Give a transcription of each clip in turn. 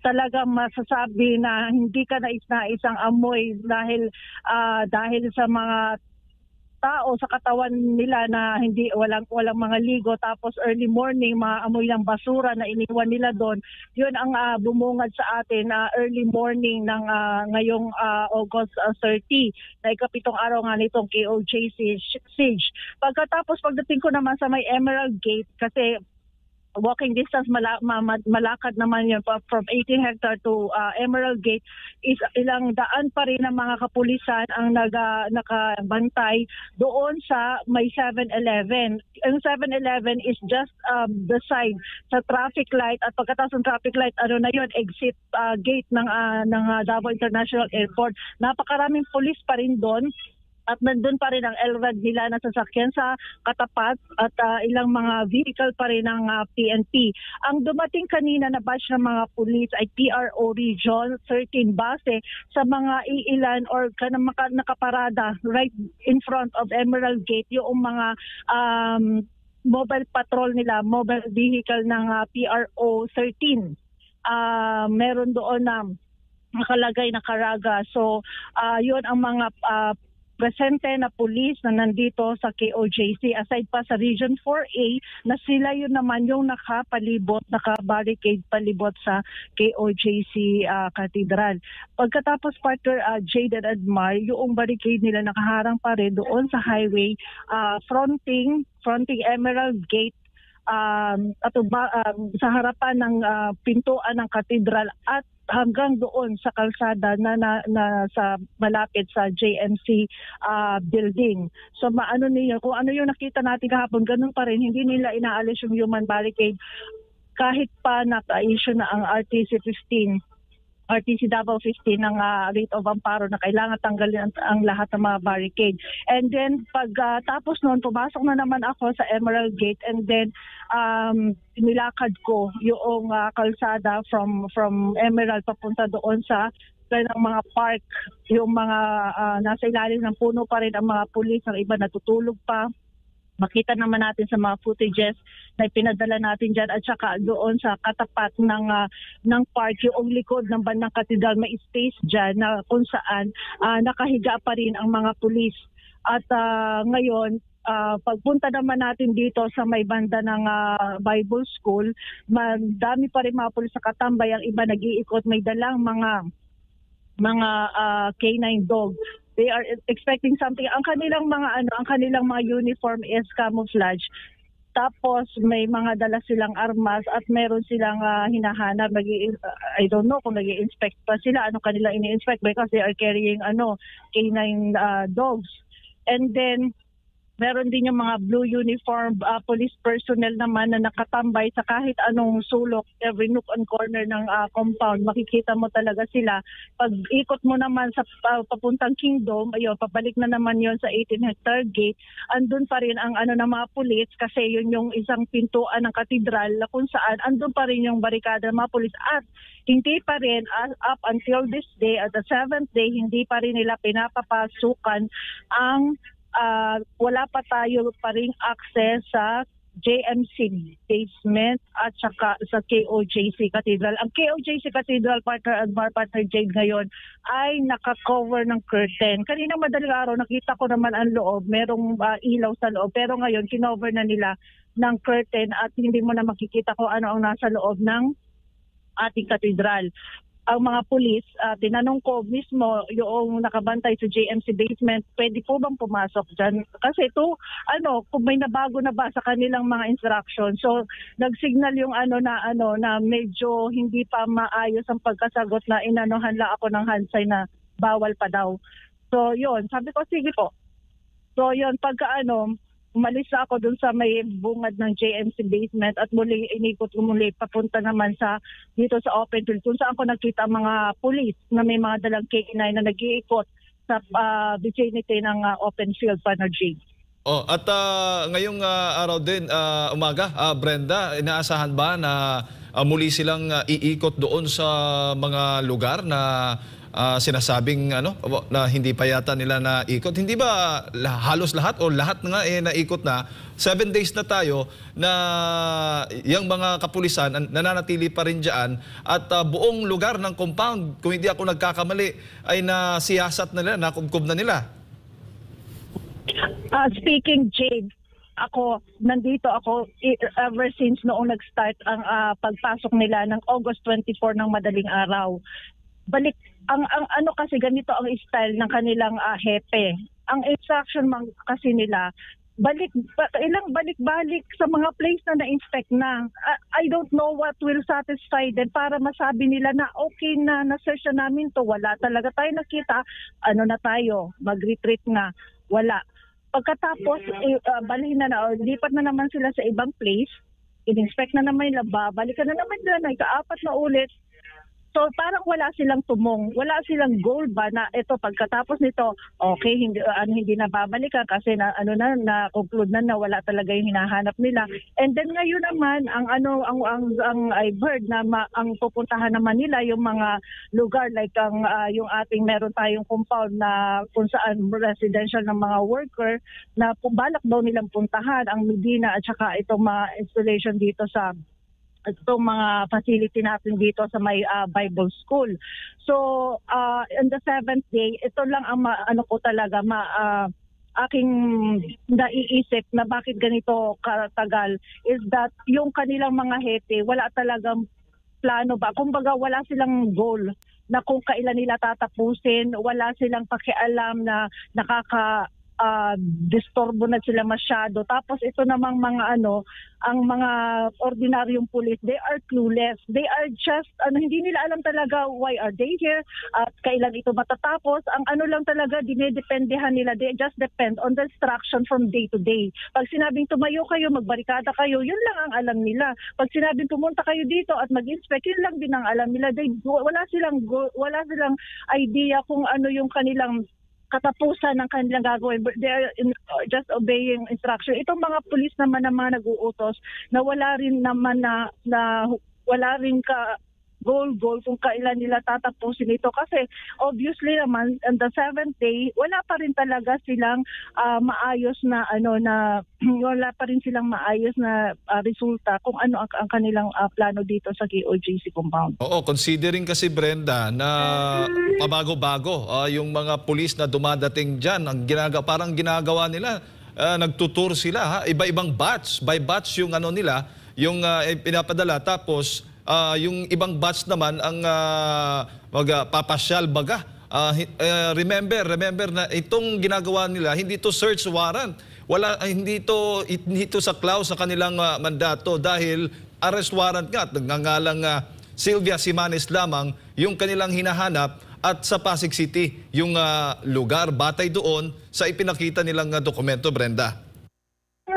talagang masasabi na hindi ka nais-nais ang amoy dahil sa mga tao sa katawan nila na hindi walang mga ligo, tapos early morning mga amoy ng basura na iniwan nila doon. Yun ang bumungad sa atin na early morning ng ngayong August 30 na ikapitong araw nga nitong KOJC siege. Pagkatapos pagdating ko naman sa may Emerald Gate, kasi walking distance, malakad naman yun from 18 hectare to Emerald Gate, is ilang daan pa rin ng mga kapulisan ang nakabantay doon sa may 7-Eleven. Ang 7-Eleven is just the side sa traffic light, at pagkatapos ng traffic light, exit gate ng Davao International Airport. Napakaraming pulis pa rin doon. At nandun pa rin ang LRAD nila na sasakyan sa katapat, at ilang mga vehicle pa rin ng PNP. Ang dumating kanina na batch ng mga pulis ay PRO Region 13 base sa mga iilan or nakaparada right in front of Emerald Gate, yung mga mobile patrol nila, mobile vehicle ng PRO 13. Meron doon na nakalagay na Caraga. So yun ang mga presente na pulis na nandito sa KOJC, aside pa sa Region 4A na sila yun naman yung naka-barricade palibot sa KOJC Cathedral. Pagkatapos partner Jade and Admar, yung barricade nila nakaharang pa rin doon sa highway fronting Emerald Gate, sa harapan ng pintuan ng katedral, at hanggang doon sa kalsada na sa malapit sa JMC building. So kung ano yung nakita natin kahapon, ganun pa rin, hindi nila inaalis yung human barricade kahit pa naka-issue na ang RTC Davao 15 ng rate of amparo na kailangan tanggalin ang lahat ng mga barricade. And then tapos noon, pumasok na naman ako sa Emerald Gate, and then nilakad ko yung kalsada from Emerald papunta doon sa ng mga park, yung mga nasa ilalim ng puno pa rin ang mga pulis, ang iba natutulog pa. Makita naman natin sa mga footages na pinadala natin dyan, at saka doon sa katapat ng park, yung likod ng bandang katedral, may space dyan na kung saan nakahiga pa rin ang mga pulis. At ngayon, pagpunta naman natin dito sa may banda ng Bible School, madami pa rin mga pulis sa katambay, ang iba nag-iikot, may dalang mga canine dog. They are expecting something. Ang kanilang mga uniform is camouflage. Tapos may mga dala silang armas at meron silang hinahanap. I don't know kung nag-i-inspect pa sila, ano kanilang ini-inspect, because they are carrying canine dogs. And then meron din yung mga blue uniform police personnel naman na nakatambay sa kahit anong sulok, every nook and corner ng compound. Makikita mo talaga sila. Pag ikot mo naman sa papuntang Kingdom, ayun, pabalik na naman yon sa 18 hectare gate, andun pa rin ang ng mga pulis, kasi yun yung isang pintuan ng katedral na kung saan andun pa rin yung barikada ng mga pulis. At hindi pa rin, up until this day, at the 7th day, hindi pa rin nila pinapapasukan ang wala pa tayo pa ring access sa JMC basement at saka sa KOJC Cathedral. Ang KOJC Cathedral, partner Admar, partner Jade, ngayon ay naka-cover ng curtain. Kanina madaling araw nakita ko naman ang loob, merong ilaw sa loob, pero ngayon kinover na nila ng curtain at hindi mo na makikita kung ano ang nasa loob ng ating katedral. Ang mga pulis, tinanong ko mismo yung nakabantay sa JMC basement, pwede po bang pumasok dyan? Kasi ito, kung may nabago na ba sa kanilang mga instruction. So, nag-signal yung na medyo hindi pa maayos ang pagkasagot, na inanohanla ako ng hand sign na bawal pa daw. So, yun. Sabi ko, sige po. So, yun. Umalis na ako dun sa may bungad ng JMC basement at muli inikot ko muli papunta naman dito sa open field, kung saan ko nakita mga pulis na may mga dalang K9 na nag-iikot sa vicinity ng open field, Partner G. At ngayong araw din, umaga, Brenda, inaasahan ba na muli silang iikot doon sa mga lugar na sinasabing na hindi pa yata nila naikot. Hindi ba halos lahat o lahat nga naikot na? 7 days na tayo na yung mga kapulisan nananatili pa rin dyan at buong lugar ng compound, kung hindi ako nagkakamali, ay nasiyasat na nila, nakubkob na nila. Speaking, Jade, nandito ako ever since noong nag-start ang pagpasok nila ng August 24 ng madaling araw. Balik ang ano kasi ganito ang style ng kanilang hepe. Ang instruction kasi nila balik-balik sa mga place na na-inspect na. I don't know what will satisfy them para masabi nila na okay na search na namin to. Wala talaga tayo nakita. Ano na tayo? Mag-retreat na. Wala. Pagkatapos, balhin lipat na naman sila sa ibang place. In-inspect na naman nila, babalikan na naman nila na ika-4 na ulit. So parang wala silang tumong, wala silang goal ba na ito pagkatapos nito, okay, hindi na babalikan kasi na-conclude na wala talaga yung hinahanap nila. And then ngayon naman ang I've heard na ang pupuntahan naman nila yung mga lugar like yung meron tayong compound na kung saan residential ng mga worker na balak daw nilang puntahan ang Medina at saka itong mga installation dito sa itong mga facility natin dito sa may Bible School. So, on the 7th day, ito lang ang aking naiisip na bakit ganito katagal is that yung kanilang mga hepe, wala talagang plano ba? Kumbaga, wala silang goal na kung kailan nila tatapusin, wala silang pakialam na disturbo na sila masyado. Tapos ito namang ang mga ordinaryong pulis, they are clueless. They are just, hindi nila alam talaga why are they here at kailan ito matatapos. Ang lang talaga, dinedependehan nila. They just depend on the instruction from day to day. Pag sinabing tumayo kayo, magbarikada kayo, yun lang ang alam nila. Pag sinabing pumunta kayo dito at mag-inspect, yun lang din ang alam nila. Wala silang idea kung ano yung kanilang katapusan ng kanilang gagawin. They are just obeying instruction. Itong mga pulis naman na mga nag-uutos na wala rin naman na wala rin goal kung kailan nila tatapusin ito. Kasi obviously naman, on the 7th day, wala pa rin talaga silang maayos na wala pa rin silang maayos na resulta kung ano ang kanilang plano dito sa KOJC compound. Oo, considering kasi Brenda na pabago-bago yung mga pulis na dumadating dyan, parang ginagawa nila, nagtutur sila, iba-ibang batch, by batch yung nila, yung pinapadala, tapos yung ibang batch naman ang magpapasyal baga. Remember na itong ginagawa nila, hindi to search warrant. Hindi to sa clause sa kanilang mandato dahil arrest warrant nga at nagngangalang Sylvia Simanes lamang yung kanilang hinahanap at sa Pasig City yung lugar batay doon sa ipinakita nilang dokumento, Brenda.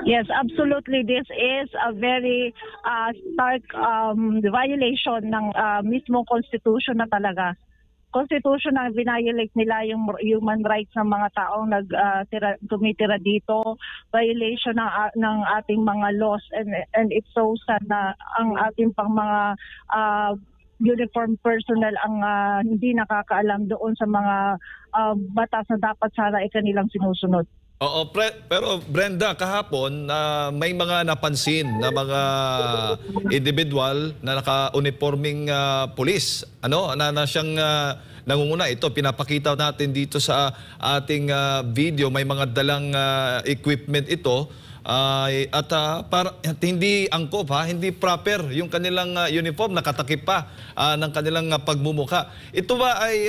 Yes, absolutely. This is a very stark violation ng mismong constitution na talaga. Constitution na violate nila yung human rights ng mga taong tumitira dito. Violation ng ating mga laws and it's so sad na ang ating pang mga uniform personnel ang hindi nakakaalam doon sa mga batas na dapat sana ay kanilang sinusunod. Oo, pero Brenda, kahapon may mga napansin na mga individual na naka-uniforming pulis, na siyang nangunguna. Ito, pinapakita natin dito sa ating video, may mga dalang equipment ito. Hindi angkop, hindi proper yung kanilang uniform, nakatakip pa ng kanilang pagmumuka. Ito ba ay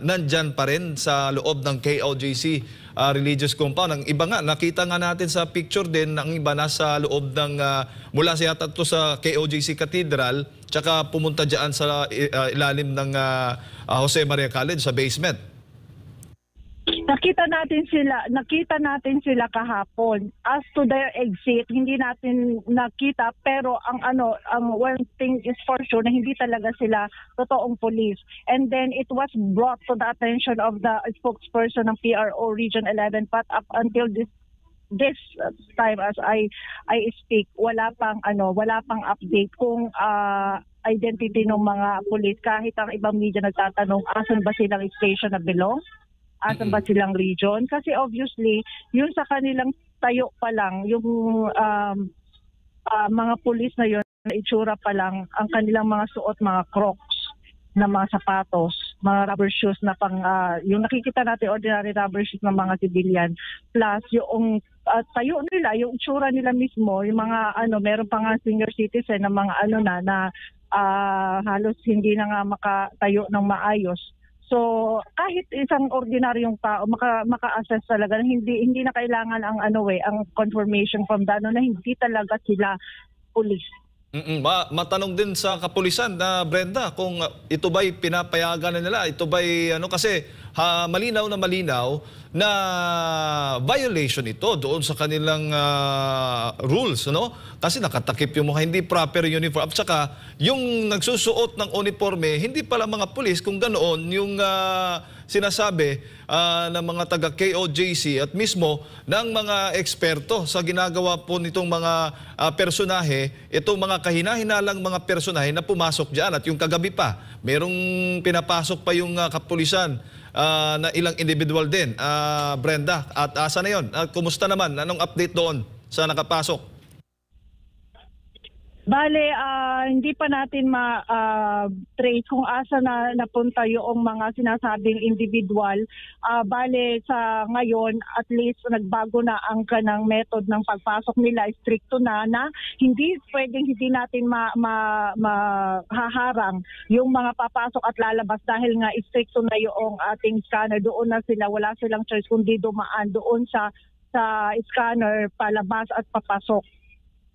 nandyan pa rin sa loob ng KOJC religious compound? Ang iba nga, nakita nga natin sa picture din, ang iba nasa loob ng, mula sa yata to sa KOJC Cathedral, tsaka pumunta dyan sa ilalim ng Jose Maria College sa basement. Nakita natin sila kahapon. As to their exit, hindi natin nakita, pero ang one thing is for sure na hindi talaga sila totoong police. And then it was brought to the attention of the spokesperson ng PRO Region 11, but up until this this time as I speak, wala pang update kung identity ng mga pulis. Kahit ang ibang media nagtatanong asan ba silang station na belong, asan ba silang region, kasi obviously yun sa kanilang tayo pa lang, yung mga pulis na yun, na itsura pa lang, ang kanilang mga suot, mga Crocs na mga sapatos, mga rubber shoes na yung nakikita natin ordinary rubber shoes ng mga civilian, plus yung tayo nila, yung itsura nila mismo, yung mga meron pa nga senior citizen na mga na halos hindi na nga makatayo ng maayos. So kahit isang ordinaryong tao maka-assess talaga na hindi na kailangan ang ang confirmation from na hindi talaga sila pulis. Matanong din sa kapulisan na Brenda kung ito ba'y pinapayagan na nila, ito ba'y kasi malinaw na violation ito doon sa kanilang rules, kasi nakatakip yung mga hindi proper uniform at saka yung nagsusuot ng uniforme hindi pala mga pulis, kung ganoon yung sinasabi ng mga taga KOJC at mismo ng mga eksperto sa ginagawa po nitong mga personahe, itong mga kahina-hinalang mga personahe na pumasok dyan. At yung kagabi pa, merong pinapasok pa yung kapulisan na ilang individual din, Brenda. At asa na yun? Kumusta naman? Anong update doon sa nakapasok? Bale, hindi pa natin ma-trace kung asa na napunta yung mga sinasabing individual. Bale, sa ngayon, at least nagbago na ang kanang method ng pagpasok nila. Stricto na hindi pwedeng hindi natin mahaharang yung mga papasok at lalabas dahil nga stricto na yung ating scanner. Doon na sila, wala silang choice kundi dumaan doon sa scanner, palabas at papasok.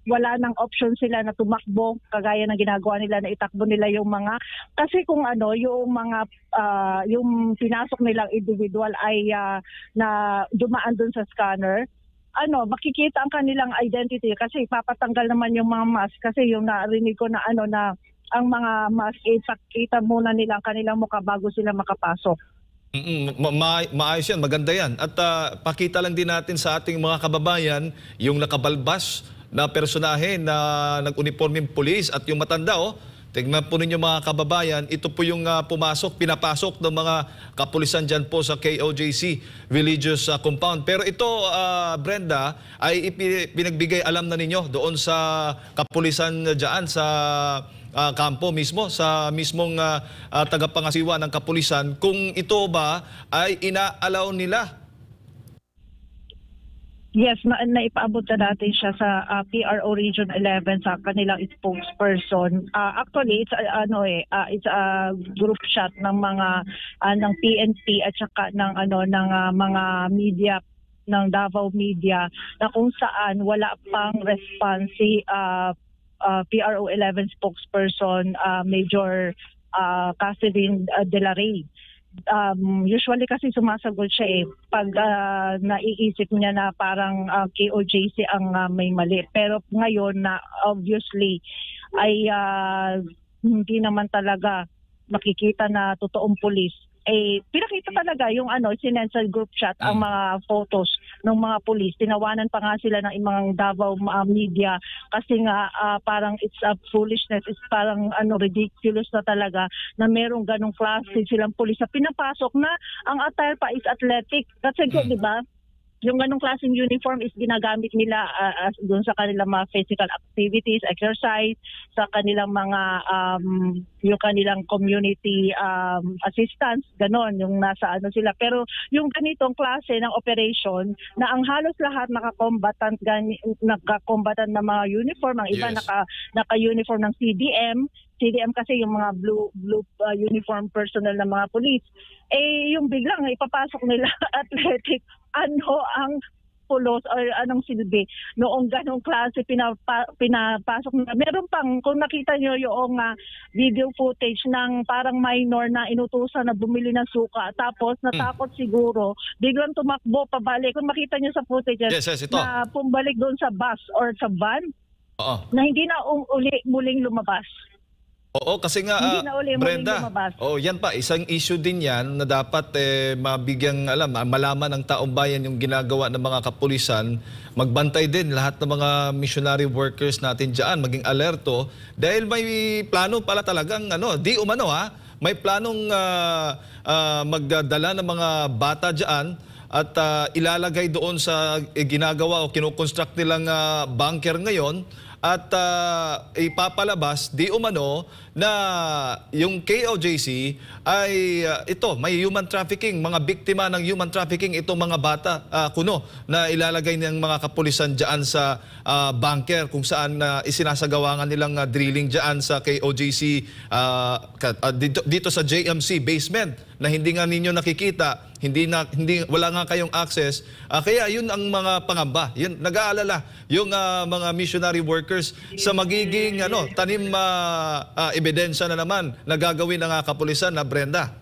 Wala nang option sila na tumakbo kagaya ng ginagawa nila na itakbo nila yung mga, kasi kung yung mga yung pinasok nilang individual ay na dumaan dun sa scanner, makikita ang kanilang identity kasi papatanggal naman yung mga mask, kasi yung narinig ko na na ang mga mask ipakita muna nila ang kanilang mukha bago sila makapasok. Maayos yan, maganda yan. At pakita lang din natin sa ating mga kababayan yung nakabalbas na personahe na nag-uniforming police at yung matanda, tingnan po ninyo mga kababayan, ito po yung pinapasok ng mga kapulisan dyan po sa KOJC Religious Compound. Pero ito, Brenda, ay pinagbigay alam na ninyo doon sa kapulisan dyan sa kampo mismo, sa mismong tagapangasiwa ng kapulisan, kung ito ba ay ina-allow nila. Yes, naipaabot na natin siya sa PRO Region 11 sa kanilang spokesperson. Actually, it's a group chat ng mga ng PNP at saka ng mga media ng Davao Media na kung saan wala pang response si PRO 11 spokesperson Major Catherine De La Rey. Usually kasi sumasagot siya pag naiisip niya na parang KOJC ang may mali. Pero ngayon na obviously ay hindi naman talaga makikita na totoong pulis. Pinakita talaga yung sinend sa group chat ang mga photos ng mga pulis. Tinawanan pa nga sila ng ibang Davao media kasi nga parang it's a foolishness, it's parang ridiculous na talaga na merong ganong klase silang pulis na pinapasok na ang attire pa is athletic. Kasi di ba? Yung ganong klaseng uniform is ginagamit nila doon sa kanilang mga physical activities, exercise, sa kanilang mga yung kanilang community assistance, ganon, yung nasa sila. Pero yung ganitong klase ng operation na ang halos lahat naka-combatant na mga uniform, ang iba naka-uniform ng CDM kasi yung mga blue uniform personnel ng mga police, yung biglang ipapasok nila athletic, ang pulos or anong silbi noong ganong klase pinapasok nila. Meron pang, kung nakita nyo yung video footage ng parang minor na inutusan na bumili ng suka, tapos natakot siguro, biglang tumakbo pabalik. Kung makita nyo sa footage ito. Na pumbalik doon sa bus or sa van, na hindi na muling lumabas. Oo, kasi nga, Hindi na uli muling Brenda, lumabas. yan pa, isang issue din yan na dapat mabigyang malaman ng taong bayan yung ginagawa ng mga kapulisan. Magbantay din lahat ng mga missionary workers natin dyan, maging alerto. Dahil may plano pala talagang, di umano may planong magdala ng mga bata dyan at ilalagay doon sa ginagawa o kinukonstruct nilang bunker ngayon at ipapalabas di umano na yung KOJC ay may human trafficking, mga biktima ng human trafficking itong mga bata kuno na ilalagay ng mga kapulisan diyan sa bunker kung saan isinasagawa nilang drilling diyan sa KOJC dito sa JMC basement na hindi nga ninyo nakikita, wala nga kayong access. Kaya yun ang mga pangamba. Yun nag-aalala yung mga missionary workers sa magiging tanim ebidensya na naman na gagawin ng kapulisan na Brenda.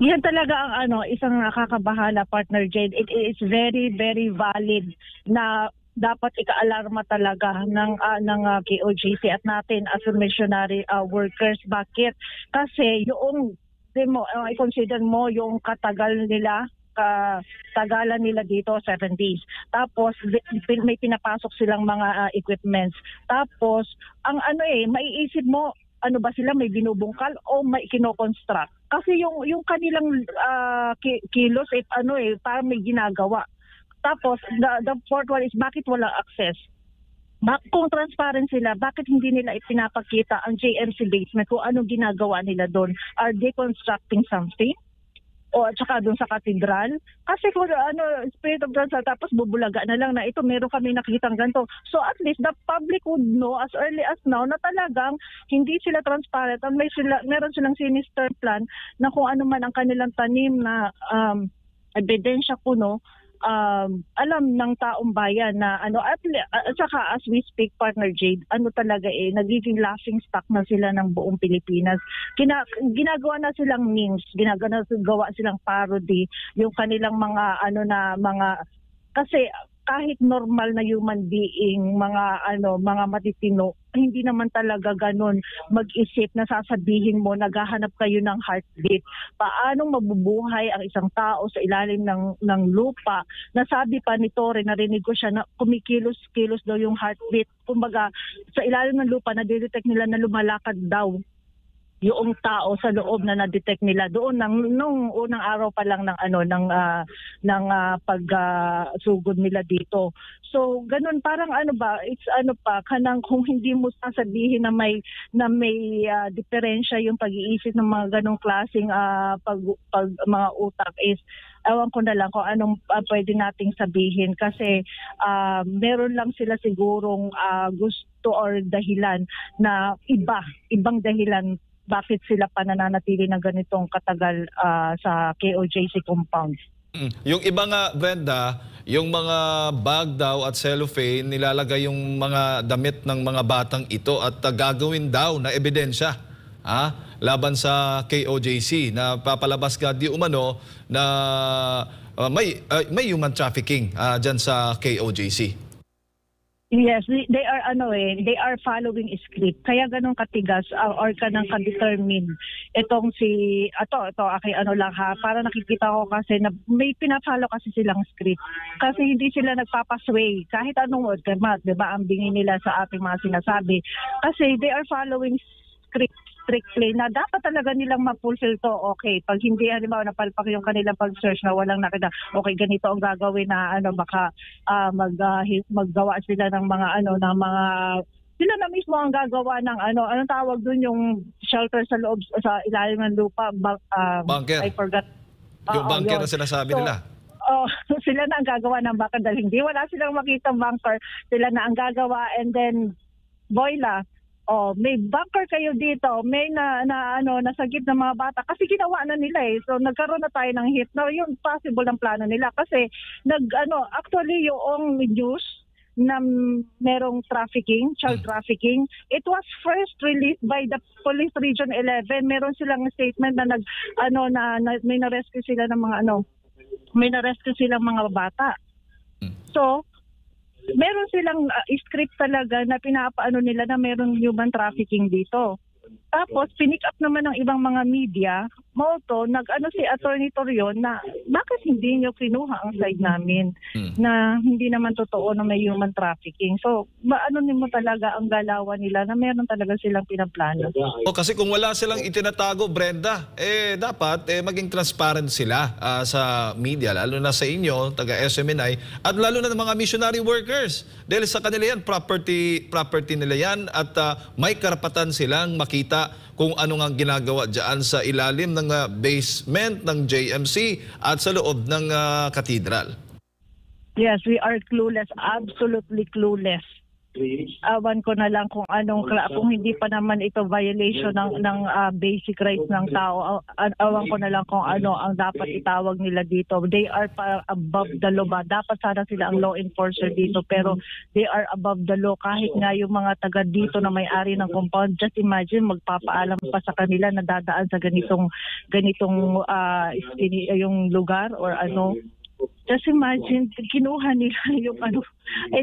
Yan talaga ang isang nakakabahala, partner Jade. It is very, very valid na dapat ika-alarma talaga ng KOJC at natin as missionary workers. Bakit? Kasi i-consider mo yung katagalan nila dito, 7 days. Tapos may pinapasok silang mga equipments. Tapos maiisip mo, ano ba sila, may binubungkal o may kino-construct? Kasi yung kanilang kilos parang may ginagawa. Tapos the fourth one is bakit walang access? Kung transparent sila, bakit hindi nila ipinapakita ang JMC basement kung anong ginagawa nila doon? Are they constructing something? O at saka doon sa katedral? Kasi kung Spirit of God, tapos bubulaga na lang na ito, meron kami nakitang ganito. So at least the public would know as early as now na talagang hindi sila transparent at meron silang sinister plan na kung ano man ang kanilang tanim na ebidensya kuno, alam ng taong bayan na at saka as we speak, partner Jade, talaga nagiging laughing stock na sila ng buong Pilipinas. Ginagawa na silang memes, ginagawa silang parody yung kanilang mga kasi kahit normal na human being, mga matitino, hindi naman talaga ganun mag-isip na sasabihin mo, naghahanap kayo ng heartbeat. Paano mabubuhay ang isang tao sa ilalim ng lupa? Nasabi pa ni Tore, narinig ko siya na kumikilos-kilos daw yung heartbeat. Kumbaga, sa ilalim ng lupa, na-detect nila na lumalakad daw yung tao sa loob na na-detect nila doon nung unang araw pa lang ng pagsugod nila dito. So ganun, parang it's kanang kung hindi mo sasabihin na may diferensya yung pag-iisip ng mga ganung klaseng mga utak is ewan ko na lang kung anong pwede nating sabihin kasi meron lang sila sigurong gusto or dahilan na ibang dahilan bakit sila panananatili ng ganitong katagal sa KOJC compound. Yung iba nga, Brenda, yung mga bag daw at cellophane, nilalagay yung mga damit ng mga batang ito at gagawin daw na ebidensya laban sa KOJC na papalabas ka di umano na may human trafficking dyan sa KOJC. Yes, they are following script. Kaya ganun katigas or kanang ka-determine. Itong para nakikita ko kasi na may pina-follow kasi silang script. Kasi hindi sila nagpapasway kahit anong word, 'di ba? Ang bingi nila sa ating mga sinasabi. Kasi they are following script strictly na dapat talaga nilang ma-fulfill to. Okay, pag hindi halimbawa napalpak yung kanilang pag-search na walang nakita, okay, ganito ang gagawin na baka maggawa sila ng mga sila na mismo ang gagawa ng anong tawag doon, yung shelter sa loob sa ilalim ng lupa, bunker. I forgot. Yung bunker na sinasabi nila. Sila na ang gagawa ng bunker dahil hindi wala silang makita bunker, sila na ang gagawa. And then Boyla, may bunker kayo dito, may nasagip ng mga bata kasi ginawa na nila So nagkaroon na tayo ng hit. Now yung possible ng plano nila kasi actually yung news na merong trafficking, child trafficking, it was first released by the Police Region 11. Meron silang statement na may na-rescue sila ng mga bata. So meron silang script talaga na pinapaano nila na meron human trafficking dito. Tapos, pinick up naman ng ibang mga media, Moto, nag-ano si Attorney Torion na bakit hindi nyo kinuha ang side namin na hindi naman totoo na may human trafficking. So, ano mo talaga ang galawan nila na meron talaga silang pinaplano. O kasi kung wala silang itinatago, Brenda, dapat maging transparent sila sa media, lalo na sa inyo, taga SMNI, at lalo na ng mga missionary workers. Dahil sa kanila yan, property nila yan, at may karapatan silang makita kung ano nga ginagawa dyan sa ilalim ng basement ng JMC at sa loob ng katedral. Yes, we are clueless, absolutely clueless. Awan ko na lang kung kung hindi pa naman ito violation ng basic rights ng tao. Awan ko na lang kung ano ang dapat itawag nila dito. They are above the law ba? Dapat sana sila ang law enforcer dito, pero they are above the law. Kahit nga yung mga taga dito na may-ari ng compound, just imagine magpapaalam pa sa kanila na dadaan sa ganitong yung lugar or ano. Just imagine, kinuha nila yung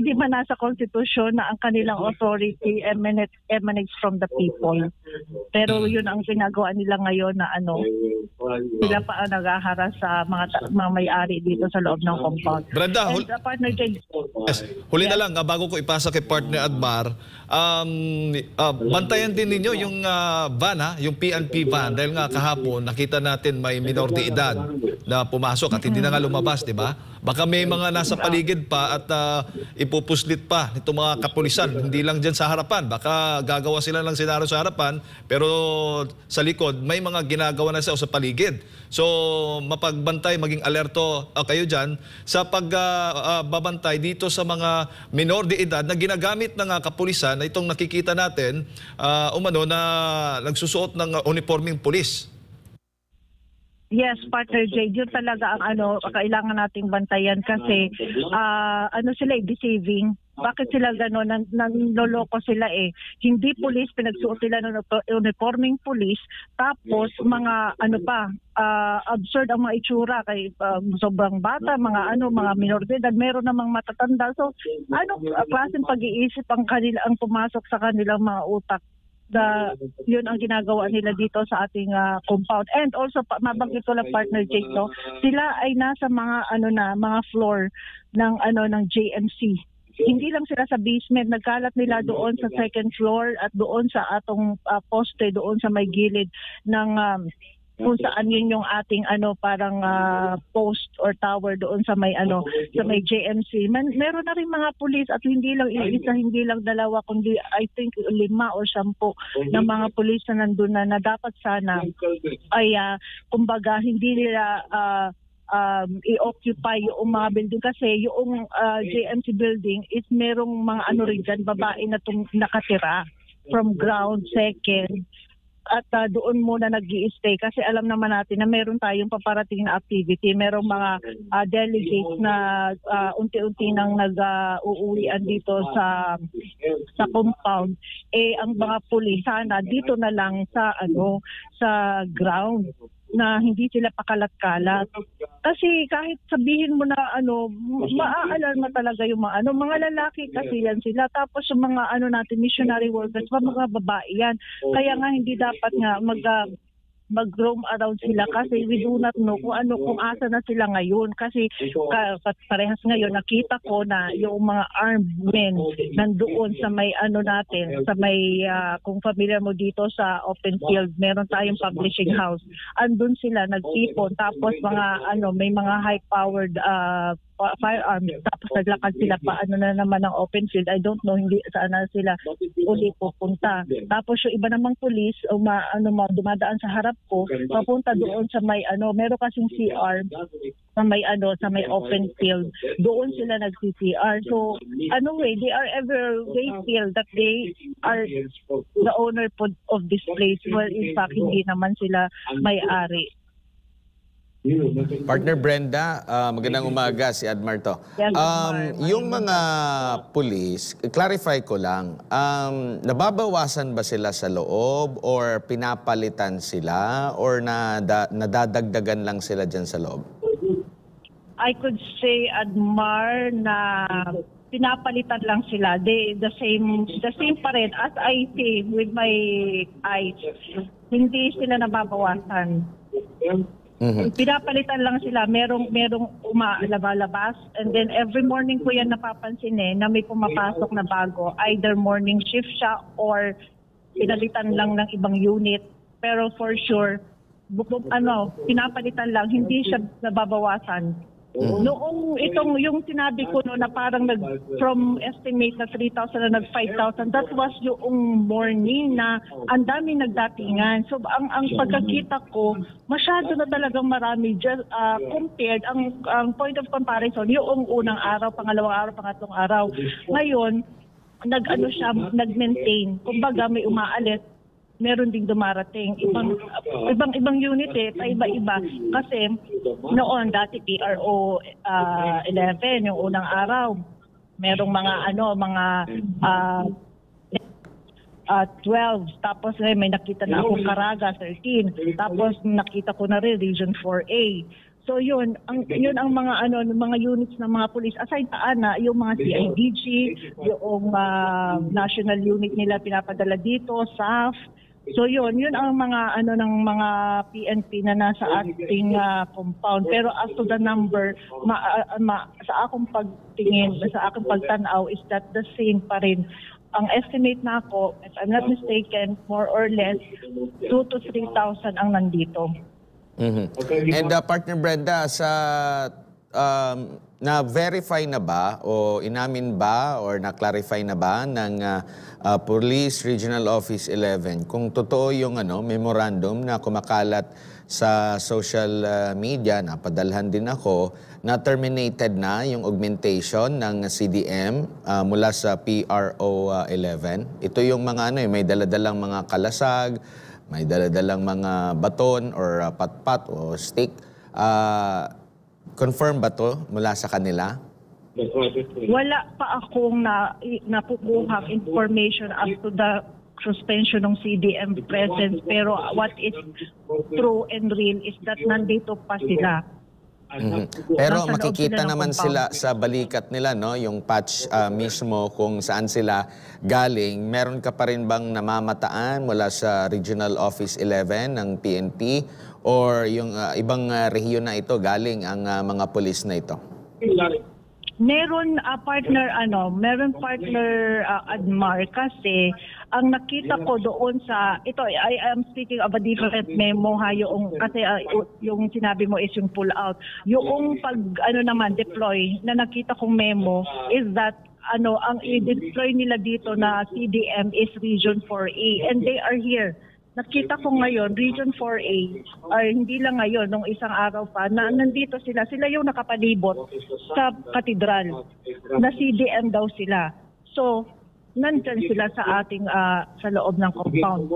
di ba nasa konstitusyon na ang kanilang authority emanates from the people. Pero yun ang ginagawa nila ngayon na sila pa ang naghaharas sa mga may-ari dito sa loob ng compound. Brenda, Partner Jay, huli na lang, bago ko ipasa kay Partner Admar, bantayan din ninyo yung van, yung PNP van, dahil nga kahapon nakita natin may minor de edad na pumasok at hindi na nga lumabas, di ba? Baka may mga nasa paligid pa at ipupuslit pa nitong mga kapulisan, hindi lang dyan sa harapan. Baka gagawa sila ng senaryo sa harapan, pero sa likod may mga ginagawa na sa paligid. So mapagbantay, maging alerto kayo dyan sa pagbabantay dito sa mga minor de edad na ginagamit ng kapulisan na itong nakikita natin na nagsusuot ng uniforming pulis. Yes, Partner Jay, yun talaga ang kailangan nating bantayan kasi sila deceiving. Bakit sila gano'n? Nanloloko sila Hindi police, pinagsuot sila ng uniforming police, tapos mga absurd ang mga itsura kay sobrang bata, mga minor de edad, meron namang matatanda. So, klaseng pag-iisip ang pumasok sa kanilang mga utak? Yun ang ginagawa nila dito sa ating compound. And also mabanggit ko lang, Partner Jake, sila ay nasa mga mga floor ng JMC. Hindi lang sila sa basement, nagkalat nila doon sa second floor at doon sa atong poste doon sa may gilid ng kung saan yun yung ating parang post or tower doon sa may sa may JMC. Meron na rin mga pulis at hindi lang isa, hindi lang dalawa, kundi I think 5 o 10 na mga pulis na nandun na dapat sana ay kumbaga hindi nila i-occupy yung mga building kasi yung JMC building is merong mga rin dyan, babae na nakatira from ground, second, at doon muna nag-i-stay kasi alam naman natin na meron tayong paparating na activity. Merong mga delegates na unti-unti nang nag-uuwian dito sa compound. Ang mga pulis sana dito na lang sa sa ground na hindi sila pakalat-kalat. Kasi kahit sabihin mo na maaalarma talaga yung mga lalaki kasi yan sila. Tapos yung mga natin missionary workers, mga babae yan. Kaya nga hindi dapat nga mag-roam around sila kasi we do not know kung asa na sila ngayon kasi parehas ngayon nakita ko na yung mga armed men nandoon sa may natin sa may kung familiar mo dito sa open field, meron tayong publishing house, andun sila nagtipon, tapos mga may mga high powered firearms, tapos naglakad sila pa na naman ng open field. I don't know hindi saan na sila uli pupunta. Tapos yung iba namang pulis dumadaan sa harap ko papunta doon sa may meron kasing CR sa may open field. Doon sila nag-CR. So they feel that they are the owner of this place, well in fact hindi naman sila may-ari. Partner Brenda, magandang umaga, si Admar to. Yes, yung mga pulis, clarify ko lang, nababawasan ba sila sa loob or pinapalitan sila or nadadagdagan lang sila dyan sa loob? I could say, Admar, na pinapalitan lang sila. The same pa rin as I see with my eyes. Hindi sila nababawasan. Pinapalitan lang sila. Merong lumalabas, and then every morning ko yan napapansin na may pumapasok na bago. Either morning shift siya or pinalitan lang ng ibang unit. Pero for sure, pinapalitan lang, hindi siya nababawasan. Noong yung sinabi ko na parang from estimate na 3,000 na nag 5,000, that was yung morning na ang dami nagdatingan. So ang pagkakita ko, masyado na talagang marami just compared ang point of comparison yung unang araw, pangalawang araw, pangatlong araw. Ngayon, nag-maintain. Kumbaga may umaalis, meron ding dumarating ibang unit iba-iba kasi noon dati PRO 11 yung unang araw, merong mga 12, tapos may nakita na ako Caraga 13, tapos nakita ko na rin Region 4A. So yun ang mga mga units ng mga police, aside pa yung mga CIDG, yung national unit nila pinapadala dito, SAF. So yun ang mga ng mga PNP na nasa ating compound. Pero as to the number, sa akong pagtingin, sa akong pagtanaw, is that the same pa rin. Ang estimate na ako, if I'm not mistaken, more or less 2,000 to 3,000 ang nandito. And partner Brenda, sa na-verify na ba o inamin ba or na-clarify na ba ng Police Regional Office 11 kung totoo yung memorandum na kumakalat sa social media, napadalhan din ako, na terminated na yung augmentation ng CDM mula sa PRO 11? Ito yung mga may daladalang mga kalasag, may daladalang mga baton or patpat o stick. Confirm ba to mula sa kanila? Wala pa akong nakukuhang information as to the suspension ng CDM presence, pero what is true and real is that nandito pa sila. Pero makikita naman sila sa balikat nila, yung patch mismo kung saan sila galing. Meron ka pa rin bang namamataan mula sa Regional Office 11 ng PNP or yung ibang rehiyon na ito galing ang mga pulis na ito? Meron partner Admar, kasi ang nakita ko doon sa I am speaking of a different memo kasi yung sinabi mo is yung pull out. Yung pag deploy na nakita kong memo is that ang i-deploy nila dito na CDM is Region 4A, and they are here. Nakita ko ngayon, Region 4A, hindi lang ngayon, nung isang araw pa, na nandito sila. Sila yung nakapalibot sa katedral, na CDM daw sila. So, nandyan sila sa ating, sa loob ng compound.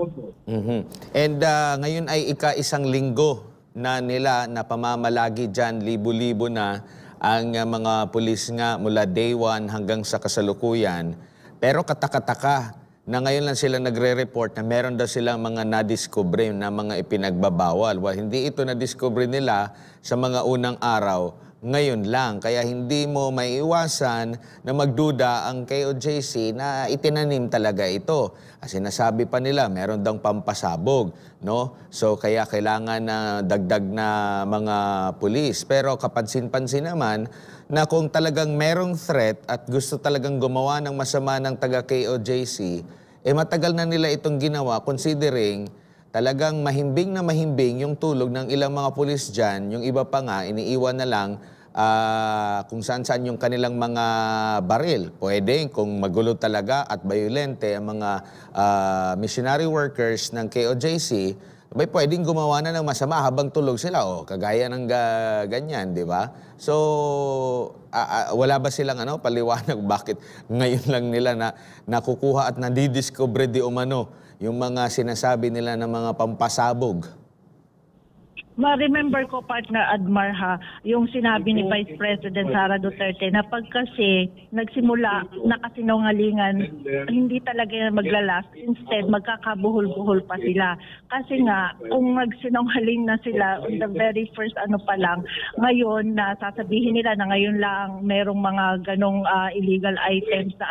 And ngayon ay ika-isang linggo na nila na pamamalagi dyan, libo-libo na ang mga pulis nga mula day 1 hanggang sa kasalukuyan. Pero katakataka na ngayon lang sila nagre-report na meron daw silang mga nadiscover na mga ipinagbabawal. Well, hindi ito nadiscover nila sa mga unang araw, ngayon lang. Kaya hindi mo maiiwasan na magduda ang KOJC na itinanim talaga ito. Kasi nasabi pa nila, meron daw pampasabog, So, kaya kailangan na dagdag na mga pulis. Pero kapansin-pansin naman na kung talagang merong threat at gusto talagang gumawa ng masama ng taga-KOJC, matagal na nila itong ginawa considering talagang mahimbing na mahimbing yung tulog ng ilang mga pulis dyan. Yung iba pa nga, iniiwan na lang kung saan-saan yung kanilang mga baril. Pwede kung magulo talaga at violente ang mga missionary workers ng KOJC, pwedeng gumawa na ng masama habang tulog sila. Kagaya ng ganyan, di ba? So, wala ba silang paliwanag bakit ngayon lang nila na nakukuha at nadidiscover di umano yung mga sinasabi nila ng mga pampasabog? Ma-remember ko, partner Admar, ha, yung sinabi ni Vice President Sara Duterte na pag kasi nagsimula nakasinungalingan, hindi talaga maglalast. Instead, magkakabuhol-buhol pa sila. Kasi nga, kung nagsinungaling na sila on the very first pa lang, ngayon na sasabihin nila na ngayon lang merong mga ganong illegal items na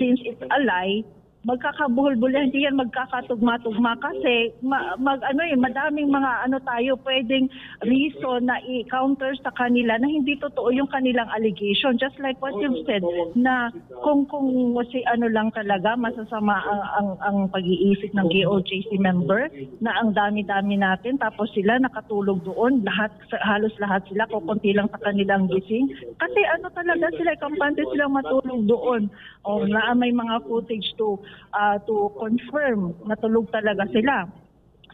since it's a lie, magkakabuhol-buhol, hindi yan magkakatugma-tugma kasi madaming mga tayo pwedeng reason na i-counter sa kanila na hindi totoo yung kanilang allegation. Just like what you've said, na kung lang talaga masasama ang pag-iisip ng GOJC member na ang dami-dami natin tapos sila nakatulog doon, halos lahat sila, kukunti lang sa kanilang gising. Kasi talaga sila, kampante silang matulog doon. Na may mga footage to confirm na tulog talaga sila.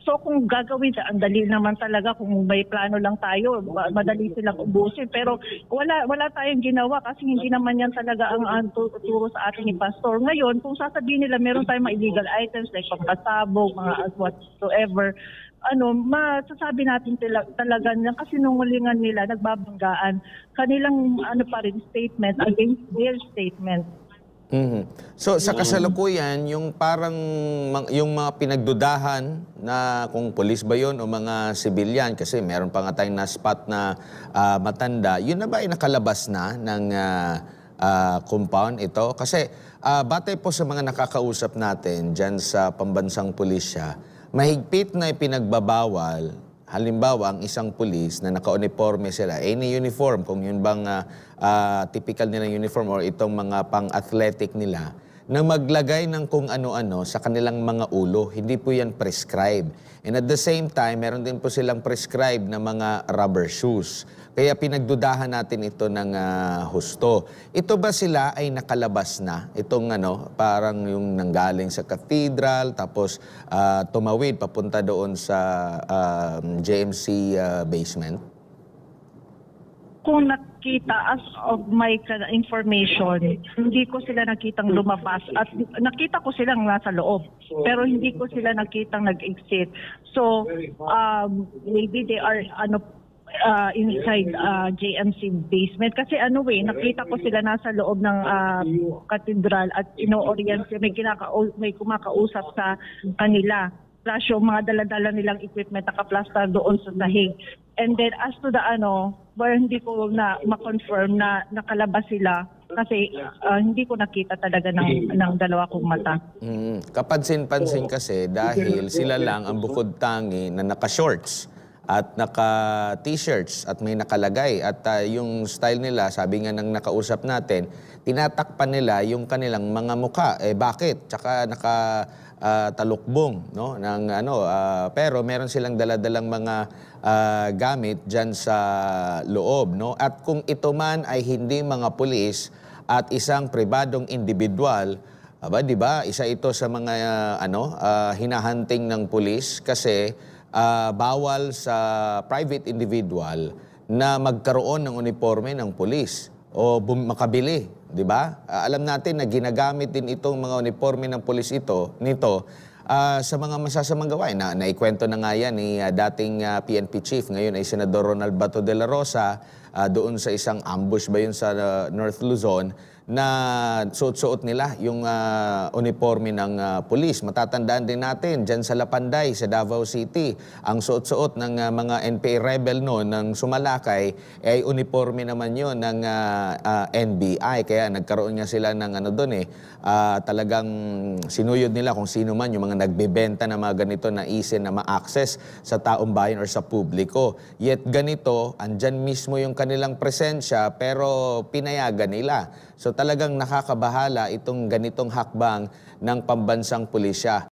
So kung gagawin, ang dali naman talaga kung may plano lang tayo, madali silang ubusin. Pero wala tayong ginawa kasi hindi naman yan talaga ang tuturo sa atin ni Pastor. Ngayon, kung sasabihin nila meron tayong mga illegal items like pagkasabog, mga whatsoever, masasabi natin talaga ng kasinungalingan nila, nagbabanggaan, kanilang pa rin statement against their statement. So sa kasalukuyan, yung parang yung mga pinagdudahan na kung pulis ba yun o mga sibilyan, kasi meron pa nga tayong na-spot na matanda, yun na ba ay nakalabas na ng compound ito? Kasi batay po sa mga nakakausap natin dyan sa pambansang pulisya, mahigpit na ipinagbabawal. Halimbawa, ang isang pulis na naka-uniforme sila, any uniform, kung yun bang typical nilang uniform or itong mga pang-athletic nila, na maglagay ng kung ano-ano sa kanilang mga ulo. Hindi po yan prescribe. And at the same time, meron din po silang prescribe na mga rubber shoes. Kaya pinagdudahan natin ito ng husto. Ito ba sila ay nakalabas na? Itong parang yung nanggaling sa cathedral, tapos tumawid papunta doon sa JMC basement? Kung nakita, as of my information, hindi ko sila nakitang lumabas at nakita ko silang nasa loob. Pero hindi ko sila nakitang nag-exit. So, maybe they are inside JMC basement. Kasi nakita ko sila nasa loob ng cathedral at ino-orient may kumakausap sa kanila. Plus yung mga dala-dala nilang equipment naka-plaster doon sa sahig. And then as to the hindi ko na ma-confirm na nakalabas sila kasi hindi ko nakita talaga ng dalawa kong mata. Kapansin-pansin kasi dahil sila lang ang bukod tangi na naka-shorts at naka-t-shirts at may nakalagay. At yung style nila, sabi nga ng nakausap natin, tinatakpan nila yung kanilang mga muka. Bakit? Tsaka talukbong, no, ng pero meron silang daladalang mga gamit diyan sa loob, no. At kung ito man ay hindi mga pulis at isang pribadong individual, di ba? Isa ito sa mga hinahunting ng pulis kasi bawal sa private individual na magkaroon ng uniforme ng pulis o makabili, di ba? Alam natin na ginagamit din itong mga uniforme ng pulis nito sa mga masasamang gawain. Naikwento na nga yan ni dating PNP chief, ngayon ay Senador Ronald Bato de la Rosa, doon sa isang ambush ba yun sa North Luzon, na suot-suot nila yung uniforme ng pulis. Matatandaan din natin, dyan sa Lapanday, sa Davao City, ang suot-suot ng mga NPA rebel noon ng Sumalakay, ay uniforme naman yun ng NBI. Kaya nagkaroon nga sila ng talagang sinuyod nila kung sino man yung mga nagbebenta ng mga ganito na isin na ma-access sa taong bayan or sa publiko. Yet ganito, andyan mismo yung kanilang presensya, pero pinayagan nila. So talagang nakakabahala itong ganitong hakbang ng pambansang pulisya.